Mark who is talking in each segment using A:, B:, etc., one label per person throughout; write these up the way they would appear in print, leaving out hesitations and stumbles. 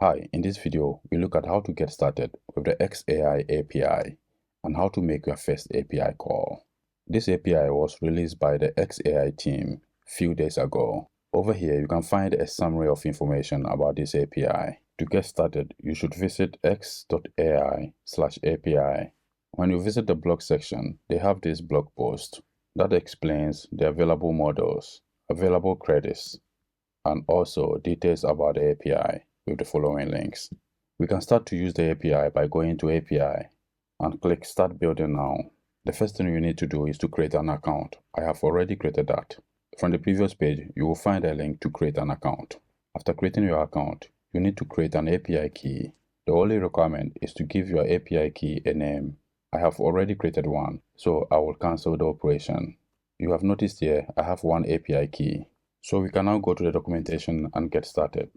A: Hi, in this video, we look at how to get started with the xAI API and how to make your first API call. This API was released by the xAI team a few days ago. Over here, you can find a summary of information about this API. To get started, you should visit x.ai/API. When you visit the blog section, they have this blog post that explains the available models, available credits, and also details about the API with the following links. We can start to use the API by going to API and click Start Building Now. The first thing you need to do is to create an account. I have already created that. From the previous page, you will find a link to create an account. After creating your account, you need to create an API key. The only requirement is to give your API key a name. I have already created one, so I will cancel the operation. You have noticed here, I have one API key. So we can now go to the documentation and get started.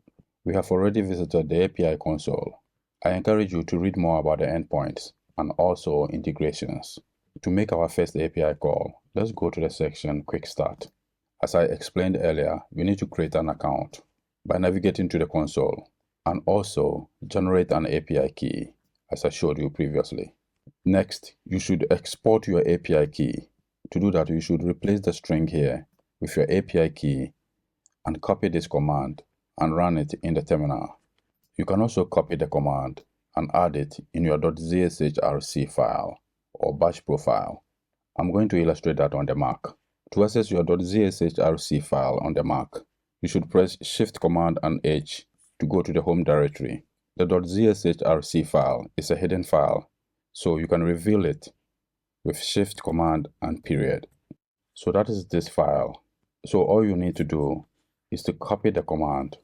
A: We have already visited the API console. I encourage you to read more about the endpoints and also integrations. To make our first API call, let's go to the section Quick Start. As I explained earlier, you need to create an account by navigating to the console and also generate an API key, as I showed you previously. Next, you should export your API key. To do that, you should replace the string here with your API key and copy this command and run it in the terminal. You can also copy the command and add it in your .zshrc file or batch profile. I'm going to illustrate that on the Mac. To access your .zshrc file on the Mac, you should press Shift Command and H to go to the home directory. The .zshrc file is a hidden file, so you can reveal it with Shift Command and period. So that is this file. So all you need to do is to copy the command,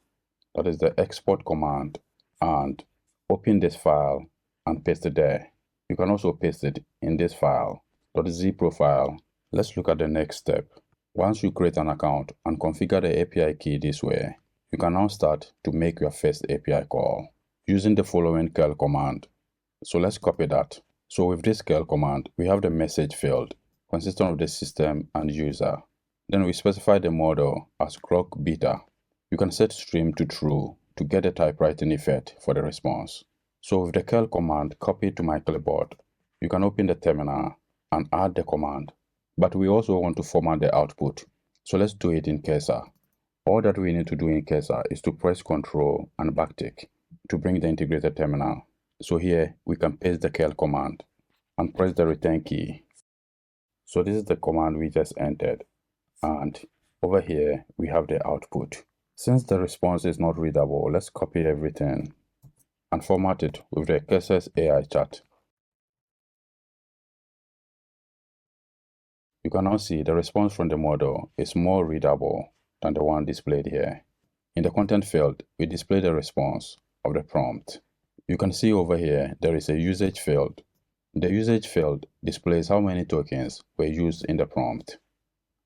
A: that is the export command, and open this file and paste it there. You can also paste it in this file, .zprofile. Let's look at the next step. Once you create an account and configure the API key this way, you can now start to make your first API call using the following curl command. So let's copy that. So with this curl command, we have the message field consisting of the system and user. Then we specify the model as grok-beta. You can set stream to true to get a typewriting effect for the response. So with the curl command copied to my clipboard, you can open the terminal and add the command. But we also want to format the output. So let's do it in cursor. All that we need to do in cursor is to press Ctrl and backtick to bring the integrated terminal. So here we can paste the curl command and press the return key. So this is the command we just entered. And over here, we have the output. Since the response is not readable, let's copy everything and format it with the xAI chat. You can now see the response from the model is more readable than the one displayed here. In the content field, we display the response of the prompt. You can see over here, there is a usage field. The usage field displays how many tokens were used in the prompt,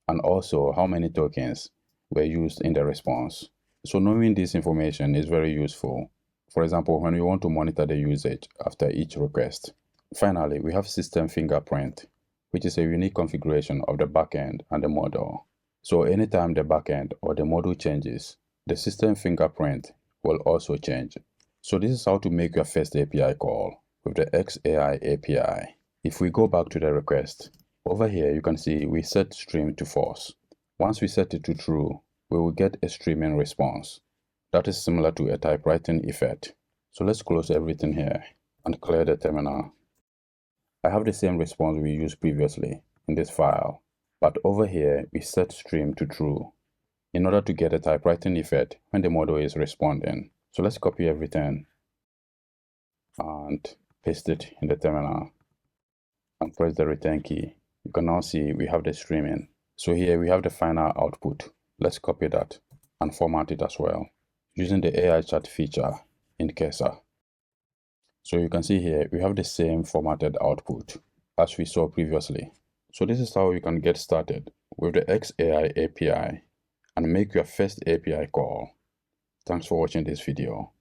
A: and also how many tokens were used in the response. So knowing this information is very useful. For example, when we want to monitor the usage after each request. Finally, we have system fingerprint, which is a unique configuration of the backend and the model. So anytime the backend or the model changes, the system fingerprint will also change. So this is how to make your first API call with the xAI API. If we go back to the request, over here, you can see we set stream to false. Once we set it to true, we will get a streaming response. That is similar to a typewriting effect. So let's close everything here and clear the terminal. I have the same response we used previously in this file, but over here, we set stream to true in order to get a typewriting effect when the model is responding. So let's copy everything and paste it in the terminal and press the return key. You can now see we have the streaming. So here we have the final output. Let's copy that and format it as well using the AI chat feature in cursor. So you can see here we have the same formatted output as we saw previously. So this is how you can get started with the xAI API and make your first API call. Thanks for watching this video.